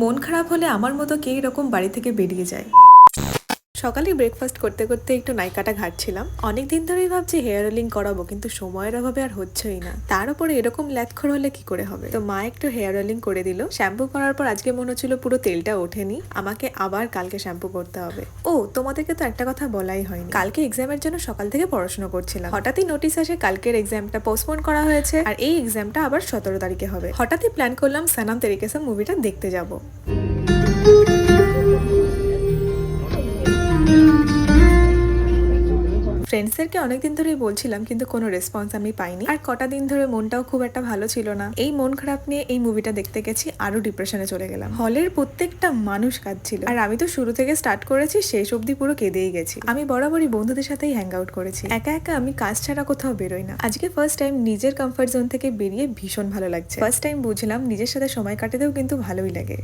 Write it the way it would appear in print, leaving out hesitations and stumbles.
মন খারাপ হলে আমার মতো কে এরকম বাড়ি থেকে বেরিয়ে যায়। সকালে ব্রেকফাস্ট করতে করতে একটু নাইকাটা ঘাটছিলাম। অনেকদিন ধরেই ভাবছি হেয়ার অয়েলিং করাবো, কিন্তু সময়ের অভাবে আর হচ্ছেই না। তার উপরে এরকম ল্যাথখর হলে কি করে হবে। তো মা একটু হেয়ার অয়েলিং করে দিল। শ্যাম্পু করার পর আজকে মনে হচ্ছিল পুরো তেলটা ওঠেনি, আমাকে আবার কালকে শ্যাম্পু করতে হবে। ও তোমাদেরকে তো একটা কথা বলাই হয়নি, কালকে এক্সামের জন্য সকাল থেকে পড়াশোনা করছিলাম। হঠাৎই নোটিশ আসে কালকের এক্সামটা পোস্টপোন করা হয়েছে, আর এই এক্সামটা আবার 17 তারিখে হবে। হঠাৎই প্ল্যান করলাম সানাম তেরি কসম মুভিটা দেখতে যাব। ফ্রেন্ডসদেরকে অনেকদিন ধরেই বলছিলাম, কিন্তু কোনো রেসপন্স আমি পাইনি। আর কটা দিন ধরে মনটাও খুব একটা ভালো ছিল না। এই মন খারাপ নিয়ে এই মুভিটা দেখতে গেছি, আরো ডিপ্রেশনে চলে গেলাম। হলের প্রত্যেকটা মানুষ কাঁদছিল, আর আমি তো শুরু থেকে স্টার্ট করেছি, শেষ অব্দি পুরো কেঁদেই গেছি। আমি বরাবরই বন্ধুদের সাথেই হ্যাং আউট করেছি, একা একা আমি কাজ ছাড়া কোথাও বেরোই না। আজকে ফার্স্ট টাইম নিজের কমফর্ট জোন থেকে বেরিয়ে ভীষণ ভালো লাগছে। ফার্স্ট টাইম বুঝলাম নিজের সাথে সময় কাটাতেও কিন্তু ভালোই লাগে।